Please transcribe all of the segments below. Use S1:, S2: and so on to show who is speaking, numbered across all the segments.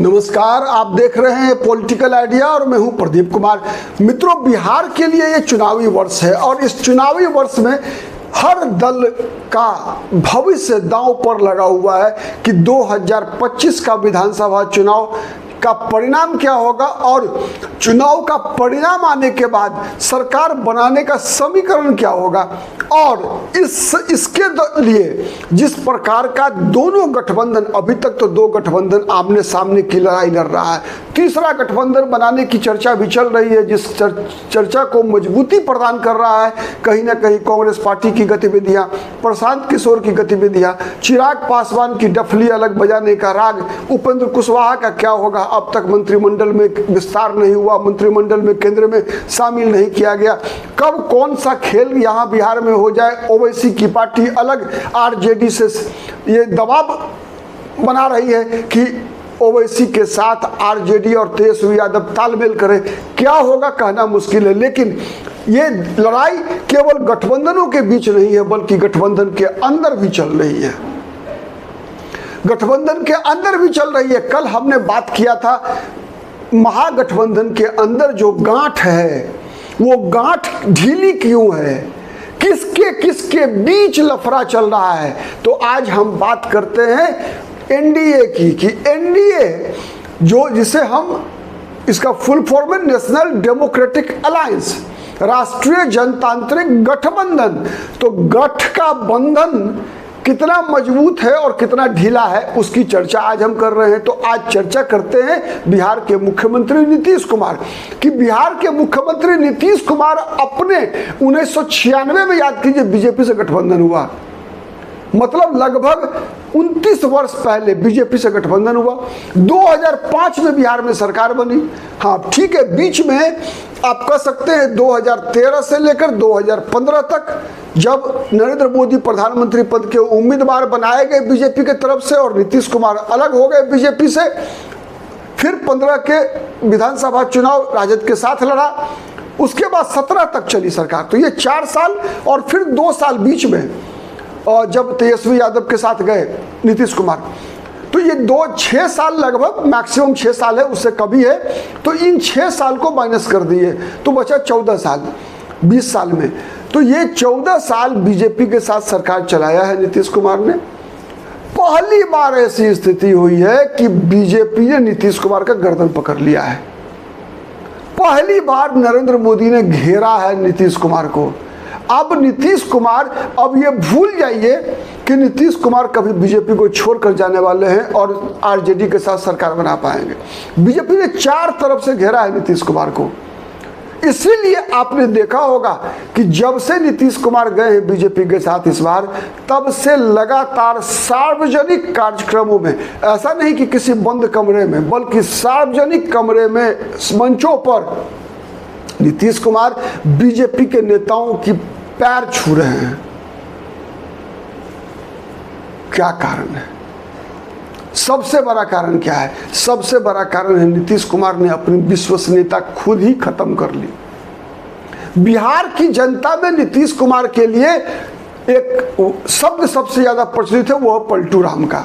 S1: नमस्कार, आप देख रहे हैं पॉलिटिकल आइडिया और मैं हूं प्रदीप कुमार। मित्रों, बिहार के लिए ये चुनावी वर्ष है और इस चुनावी वर्ष में हर दल का भविष्य दांव पर लगा हुआ है कि 2025 का विधानसभा चुनाव का परिणाम क्या होगा और चुनाव का परिणाम आने के बाद सरकार बनाने का समीकरण क्या होगा। और इसके लिए जिस प्रकार का दोनों गठबंधन, अभी तक तो दो गठबंधन आमने सामने की लड़ाई लड़ रहा है, तीसरा गठबंधन बनाने की चर्चा भी चल रही है, जिस चर्चा को मजबूती प्रदान कर रहा है कहीं ना कहीं कांग्रेस पार्टी की गतिविधियां, प्रशांत किशोर की गतिविधियां, चिराग पासवान की डफली अलग बजाने का राग, उपेंद्र कुशवाहा का क्या होगा, अब तक मंत्रिमंडल में विस्तार नहीं हुआ, मंत्रिमंडल में केंद्र में शामिल नहीं किया गया, कब कौन सा खेल यहाँ बिहार में हो जाए। ओवैसी की पार्टी अलग आरजेडी से ये दबाव बना रही है कि ओवैसी के साथ आरजेडी और तेजस्वी यादव तालमेल करें, क्या होगा कहना मुश्किल है। लेकिन ये लड़ाई केवल गठबंधनों के बीच नहीं है बल्कि गठबंधन के अंदर भी चल रही है, गठबंधन के अंदर भी चल रही है। कल हमने बात किया था महागठबंधन के अंदर जो गांठ है वो गांठ ढीली क्यों है, किसके किसके बीच लफड़ा चल रहा है। तो आज हम बात करते हैं एनडीए की कि एनडीए जो जिसे हम इसका फुल फॉर्म है नेशनल डेमोक्रेटिक अलायंस, राष्ट्रीय जनतांत्रिक गठबंधन। तो गठ का बंधन कितना मजबूत है और कितना ढीला है उसकी चर्चा आज हम कर रहे हैं। तो आज चर्चा करते हैं बिहार के मुख्यमंत्री नीतीश कुमार कि बिहार के मुख्यमंत्री नीतीश कुमार अपने 1996 में, याद कीजिए, बीजेपी से गठबंधन हुआ, मतलब लगभग 29 वर्ष पहले बीजेपी से गठबंधन हुआ। 2005 में बिहार में सरकार बनी। हाँ ठीक है, बीच में आप कह सकते हैं 2013 से लेकर 2015 तक जब नरेंद्र मोदी प्रधानमंत्री पद के उम्मीदवार बनाए गए बीजेपी के तरफ से और नीतीश कुमार अलग हो गए बीजेपी से, फिर 15 के विधानसभा चुनाव राजद के साथ लड़ा, उसके बाद 17 तक चली सरकार। तो ये 4 साल और फिर 2 साल बीच में और जब तेजस्वी यादव के साथ गए नीतीश कुमार, तो ये 6 साल लगभग, मैक्सिमम 6 साल है, उससे कभी है। तो इन 6 साल को माइनस कर दिए तो बचा 14 साल 20 साल में। तो ये 14 साल बीजेपी के साथ सरकार चलाया है नीतीश कुमार ने। पहली बार ऐसी स्थिति हुई है कि बीजेपी ने नीतीश कुमार का गर्दन पकड़ लिया है। पहली बार नरेंद्र मोदी ने घेरा है नीतीश कुमार को। अब नीतीश कुमार, अब ये भूल जाइए कि नीतीश कुमार कभी बीजेपी को छोड़कर जाने वाले हैं और आरजेडी के साथ सरकार बना पाएंगे। बीजेपी ने 4 तरफ से घेरा है नीतीश कुमार को। इसीलिए आपने देखा होगा कि जब से नीतीश कुमार गए हैं बीजेपी के साथ इस बार, तब से लगातार सार्वजनिक कार्यक्रमों में, ऐसा नहीं कि किसी बंद कमरे में, बल्कि सार्वजनिक कमरे में, मंचों पर नीतीश कुमार बीजेपी के नेताओं की पैर छू रहे हैं। क्या कारण है? सबसे बड़ा कारण क्या है? सबसे बड़ा कारण है नीतीश कुमार ने अपनी विश्वसनीयता खुद ही खत्म कर ली। बिहार की जनता में नीतीश कुमार के लिए एक शब्द सबसे ज्यादा प्रचलित है, वो पलटू राम का।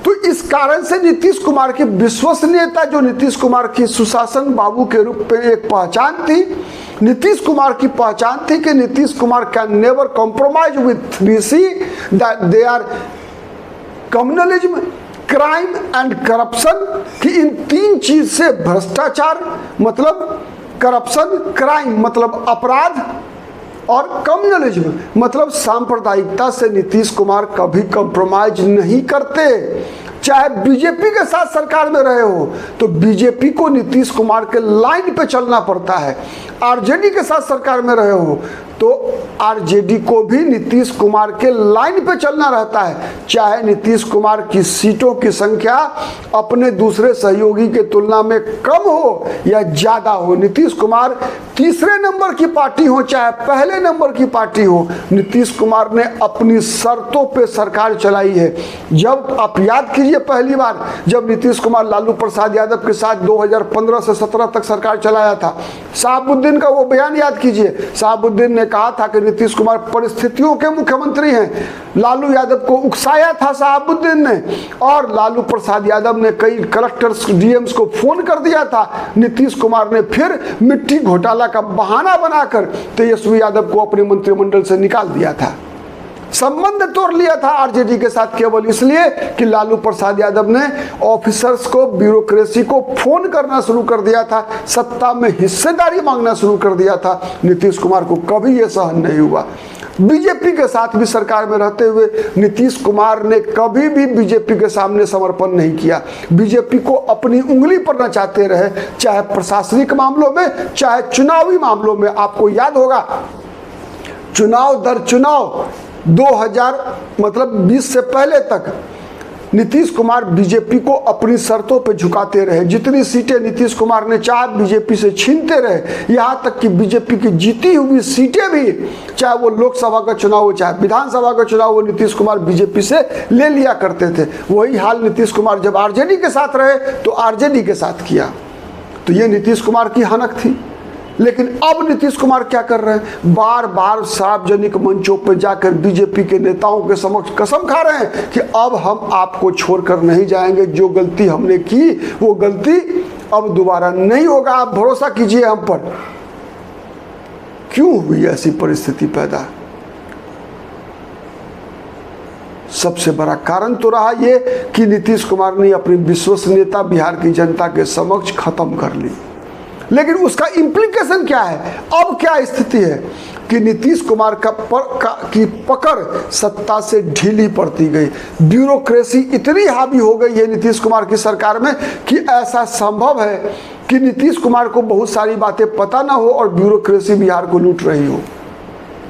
S1: तो इस कारण से नीतीश कुमार की विश्वसनीयता, जो नीतीश कुमार की सुशासन बाबू के रूप में एक पहचान थी, नीतीश कुमार की पहचान थी कि Nitish Kumar can never compromise with ऋषि, that they are communalism, crime and corruption, कि इन 3 चीज से, भ्रष्टाचार मतलब करप्शन, क्राइम मतलब अपराध और कम्युनलिज्म मतलब सांप्रदायिकता से नीतीश कुमार कभी कॉम्प्रोमाइज नहीं करते। चाहे बीजेपी के साथ सरकार में रहे हो तो बीजेपी को नीतीश कुमार के लाइन पे चलना पड़ता है, आरजेडी के साथ सरकार में रहे हो तो आरजेडी को भी नीतीश कुमार के लाइन पे चलना रहता है, चाहे नीतीश कुमार की सीटों की संख्या अपने दूसरे सहयोगी के तुलना में कम हो या ज्यादा हो। नीतीश कुमार तीसरे नंबर की पार्टी हो चाहे पहले नंबर की पार्टी हो, नीतीश कुमार ने अपनी शर्तों पे सरकार चलाई है। जब आप याद कीजिए ये पहली बार जब नीतीश कुमार लालू प्रसाद यादव के साथ 2015 से 17 तक सरकार चलाया था। शहाबुद्दीन का वो बयान याद कीजिए। शहाबुद्दीन ने कहा था कि नीतीश कुमार परिस्थितियों के मुख्यमंत्री हैं। लालू यादव को उकसाया था शहाबुद्दीन ने, और लालू प्रसाद यादव ने कई कलेक्टर्स डीएम्स को फोन कर दिया था। नीतीश कुमार ने फिर मिट्टी घोटाला का बहाना बनाकर तेजस्वी यादव को अपने मंत्रिमंडल से निकाल दिया था। संबंध तोड़ लिया था आरजेडी के साथ केवल इसलिए कि लालू प्रसाद यादव ने ऑफिसर्स को, ब्यूरोक्रेसी को फोन करना शुरू कर दिया था, सत्ता में हिस्सेदारी मांगना शुरू कर दिया था। नीतीश कुमार को कभी यह सहन नहीं हुआ। बीजेपी के साथ भी सरकार में रहते हुए नीतीश कुमार ने कभी भी बीजेपी के सामने समर्पण नहीं किया। बीजेपी को अपनी उंगली पर नचाते रहे, चाहे प्रशासनिक मामलों में, चाहे चुनावी मामलों में। आपको याद होगा चुनाव दर चुनाव 2020 से पहले तक नीतीश कुमार बीजेपी को अपनी शर्तों पर झुकाते रहे। जितनी सीटें नीतीश कुमार ने चाहा बीजेपी से छीनते रहे, यहाँ तक कि बीजेपी की जीती हुई सीटें भी, चाहे वो लोकसभा का चुनाव हो चाहे विधानसभा का चुनाव हो, नीतीश कुमार बीजेपी से ले लिया करते थे। वही हाल नीतीश कुमार जब आरजेडी के साथ रहे तो आरजेडी के साथ किया। तो ये नीतीश कुमार की हनक थी। लेकिन अब नीतीश कुमार क्या कर रहे हैं? बार बार सार्वजनिक मंचों पर जाकर बीजेपी के नेताओं के समक्ष कसम खा रहे हैं कि अब हम आपको छोड़कर नहीं जाएंगे, जो गलती हमने की वो गलती अब दोबारा नहीं होगा, आप भरोसा कीजिए हम पर। क्यों हुई ऐसी परिस्थिति पैदा? सबसे बड़ा कारण तो रहा ये कि नीतीश कुमार ने अपनी विश्वसनीयता बिहार की जनता के समक्ष खत्म कर ली। लेकिन उसका इम्प्लीकेशन क्या है? अब क्या स्थिति है कि नीतीश कुमार की पकड़ सत्ता से ढीली पड़ती गई। ब्यूरोक्रेसी इतनी हावी हो गई है नीतीश कुमार की सरकार में कि ऐसा संभव है कि नीतीश कुमार को बहुत सारी बातें पता ना हो और ब्यूरोक्रेसी बिहार को लूट रही हो।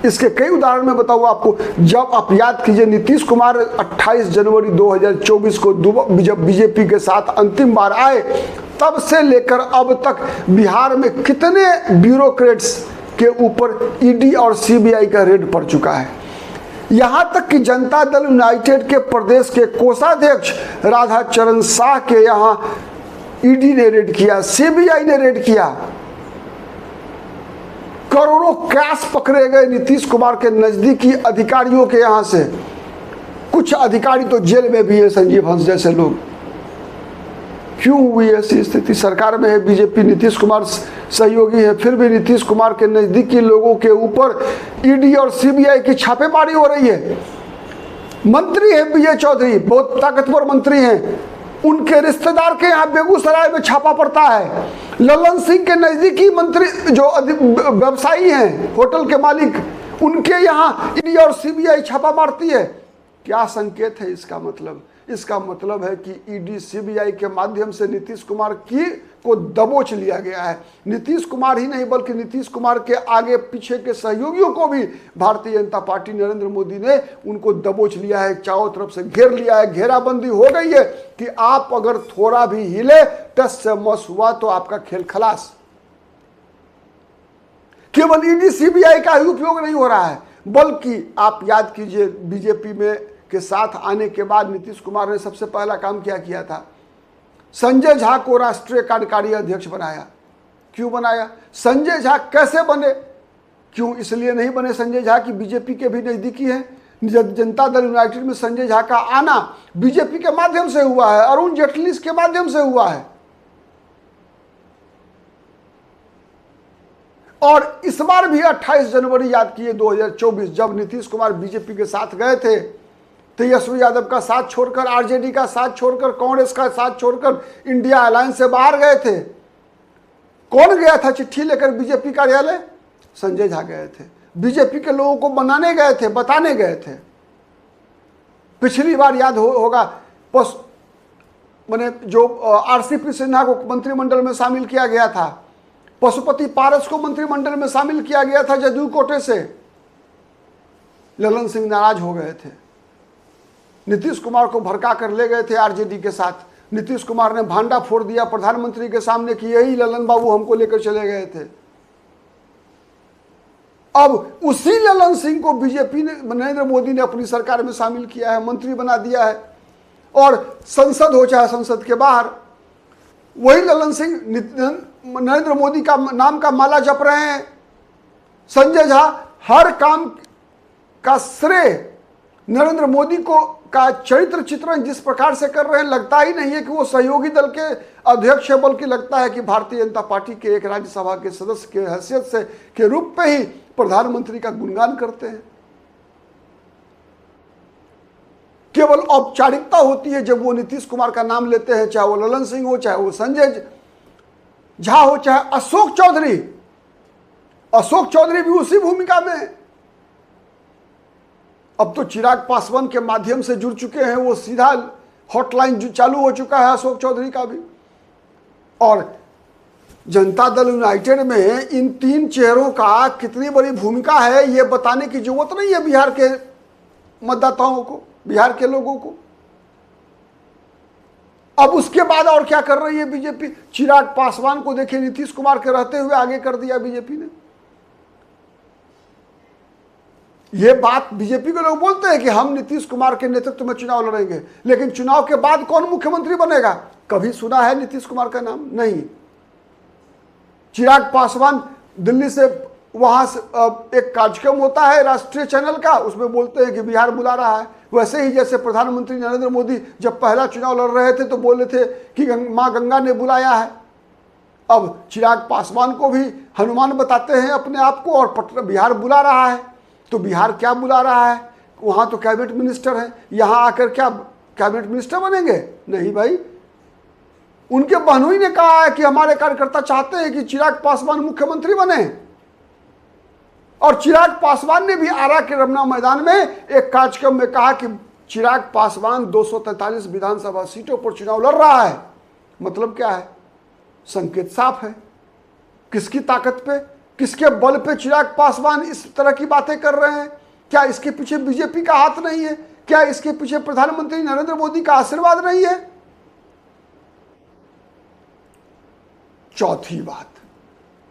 S1: इसके कई उदाहरण मैं बताऊंगा आपको। जब आप याद कीजिए नीतीश कुमार 28 जनवरी 2024 को जब बीजेपी के साथ अंतिम बार आए, तब से लेकर अब तक बिहार में कितने ब्यूरोक्रेट्स के ऊपर ईडी और सीबीआई का रेड पड़ चुका है। यहां तक कि जनता दल यूनाइटेड के प्रदेश के कोषाध्यक्ष राधा चरण शाह के यहां ईडी ने रेड किया, सीबीआई ने रेड किया। करोड़ों कैश पकड़े गए नीतीश कुमार के नजदीकी अधिकारियों के यहां से। कुछ अधिकारी तो जेल में भी है, संजीव हंस जैसे लोग। क्यों हुई ऐसी स्थिति? सरकार में है बीजेपी, नीतीश कुमार सहयोगी है, फिर भी नीतीश कुमार के नजदीकी लोगों के ऊपर ईडी और सीबीआई की छापेमारी हो रही है। मंत्री है विजय चौधरी, बहुत ताकतवर मंत्री हैं, उनके रिश्तेदार के यहाँ बेगूसराय में छापा पड़ता है। ललन सिंह के नजदीकी मंत्री जो व्यवसायी हैं, होटल के मालिक, उनके यहाँ ईडी और सीबीआई छापा मारती है। क्या संकेत है इसका? इसका मतलब है कि ईडी सीबीआई के माध्यम से नीतीश कुमार को दबोच लिया गया है। नीतीश कुमार ही नहीं बल्कि नीतीश कुमार के आगे पीछे के सहयोगियों को भी भारतीय जनता पार्टी नरेंद्र मोदी ने उनको दबोच लिया है, चारों तरफ से घेर लिया है। घेराबंदी हो गई है कि आप अगर थोड़ा भी हिले, टस से मस हुआ तो आपका खेल खलास। केवल ईडी सीबीआई का ही उपयोग नहीं हो रहा है, बल्कि आप याद कीजिए बीजेपी में के साथ आने के बाद नीतीश कुमार ने सबसे पहला काम क्या किया था? संजय झा को राष्ट्रीय कार्यकारी अध्यक्ष बनाया। क्यों बनाया? संजय झा कैसे बने? क्यों इसलिए नहीं बने संजय झा कि बीजेपी के भी नजदीकी हैं। जनता दल यूनाइटेड में संजय झा का आना बीजेपी के माध्यम से हुआ है, अरुण जेटली के माध्यम से हुआ है। और इस बार भी 28 जनवरी याद किए 2024 जब नीतीश कुमार बीजेपी के साथ गए थे, तेजस्वी यादव का साथ छोड़कर, आरजेडी का साथ छोड़कर, कांग्रेस का साथ छोड़कर इंडिया अलायंस से बाहर गए थे। कौन गया था चिट्ठी लेकर बीजेपी कार्यालय? संजय झा गए थे। बीजेपी के लोगों को बनाने गए थे, बताने गए थे। पिछली बार याद होगा मैंने जो आरसीपी सिन्हा को मंत्रिमंडल में शामिल किया गया था, पशुपति पारस को मंत्रिमंडल में शामिल किया गया था जदयू कोटे से। ललन सिंह नाराज हो गए थे, नीतीश कुमार को भड़का कर ले गए थे आरजेडी के साथ। नीतीश कुमार ने भांडा फोड़ दिया प्रधानमंत्री के सामने कि यही ललन बाबू हमको लेकर चले गए थे। अब उसी ललन सिंह को बीजेपी ने, नरेंद्र मोदी ने अपनी सरकार में शामिल किया है, मंत्री बना दिया है। और संसद हो चाहे संसद के बाहर, वही ललन सिंह नरेंद्र मोदी का नाम का माला जप रहे हैं। संजय झा हर काम का श्रेय नरेंद्र मोदी को का चरित्र चित्रण जिस प्रकार से कर रहे हैं, लगता ही नहीं है कि वो सहयोगी दल के अध्यक्ष है, बल्कि लगता है कि भारतीय जनता पार्टी के एक राज्यसभा के सदस्य के हैसियत से के रूप में ही प्रधानमंत्री का गुणगान करते हैं। केवल औपचारिकता होती है जब वो नीतीश कुमार का नाम लेते हैं, चाहे वो ललन सिंह हो, चाहे वो संजय झा हो, चाहे अशोक चौधरी। अशोक चौधरी भी उसी भूमिका में है। अब तो चिराग पासवान के माध्यम से जुड़ चुके हैं, वो सीधा हॉटलाइन चालू हो चुका है अशोक चौधरी का भी। और जनता दल यूनाइटेड में इन तीन चेहरों का कितनी बड़ी भूमिका है ये बताने की जरूरत नहीं है बिहार के मतदाताओं को, बिहार के लोगों को। अब उसके बाद और क्या कर रही है बीजेपी? चिराग पासवान को देखिए, नीतीश कुमार के रहते हुए आगे कर दिया बीजेपी ने। ये बात बीजेपी के लोग बोलते हैं कि हम नीतीश कुमार के नेतृत्व में चुनाव लड़ेंगे, लेकिन चुनाव के बाद कौन मुख्यमंत्री बनेगा? कभी सुना है नीतीश कुमार का नाम? नहीं। चिराग पासवान दिल्ली से, वहां से एक कार्यक्रम होता है राष्ट्रीय चैनल का, उसमें बोलते हैं कि बिहार बुला रहा है। वैसे ही जैसे प्रधानमंत्री नरेंद्र मोदी जब पहला चुनाव लड़ रहे थे तो बोले थे कि मां गंगा ने बुलाया है। अब चिराग पासवान को भी हनुमान बताते हैं अपने आप को, और बिहार बुला रहा है। तो बिहार क्या बुला रहा है? वहां तो कैबिनेट मिनिस्टर है, यहां आकर क्या कैबिनेट मिनिस्टर बनेंगे? नहीं भाई। उनके बहनोई ने कहा है कि हमारे कार्यकर्ता चाहते हैं कि चिराग पासवान मुख्यमंत्री बने। और चिराग पासवान ने भी आरा के रमना मैदान में एक कार्यक्रम में कहा कि चिराग पासवान 243 विधानसभा सीटों पर चुनाव लड़ रहा है। मतलब क्या है? संकेत साफ है। किसकी ताकत पे, किसके बल पे चिराग पासवान इस तरह की बातें कर रहे हैं? क्या इसके पीछे बीजेपी का हाथ नहीं है? क्या इसके पीछे प्रधानमंत्री नरेंद्र मोदी का आशीर्वाद नहीं है? चौथी बात,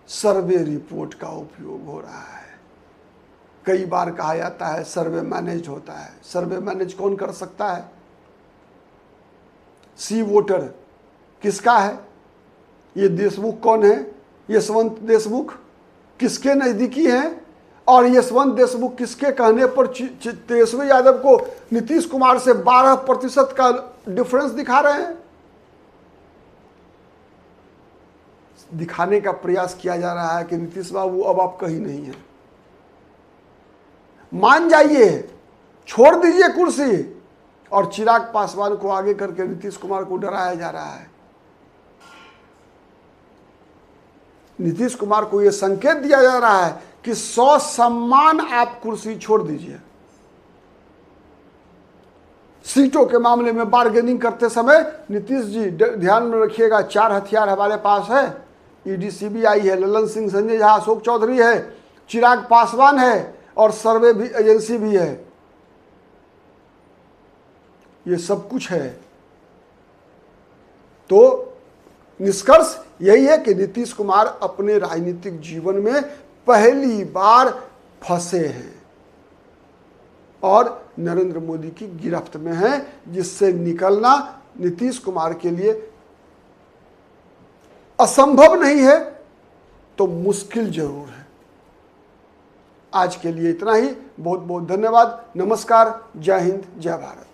S1: सर्वे रिपोर्ट का उपयोग हो रहा है। कई बार कहा जाता है सर्वे मैनेज होता है। सर्वे मैनेज कौन कर सकता है? सी वोटर किसका है? ये देशमुख कौन है? यशवंत देशमुख किसके नजदीकी हैं? और यशवंत देशमुख किसके कहने पर तेजस्वी यादव को नीतीश कुमार से 12% का डिफरेंस दिखा रहे हैं? दिखाने का प्रयास किया जा रहा है कि नीतीश बाबू अब आप कहीं नहीं है, मान जाइए, छोड़ दीजिए कुर्सी। और चिराग पासवान को आगे करके नीतीश कुमार को डराया जा रहा है। नीतीश कुमार को यह संकेत दिया जा रहा है कि 100 सम्मान आप कुर्सी छोड़ दीजिए। सीटों के मामले में बार्गेनिंग करते समय नीतीश जी ध्यान में रखिएगा, 4 हथियार हमारे पास है। ईडी सीबीआई है, ललन सिंह, संजय झा, अशोक चौधरी है, चिराग पासवान है और सर्वे भी एजेंसी भी है। ये सब कुछ है। तो निष्कर्ष यही है कि नीतीश कुमार अपने राजनीतिक जीवन में पहली बार फंसे हैं और नरेंद्र मोदी की गिरफ्त में हैं, जिससे निकलना नीतीश कुमार के लिए असंभव नहीं है तो मुश्किल जरूर है। आज के लिए इतना ही। बहुत बहुत धन्यवाद। नमस्कार। जय हिंद, जय भारत।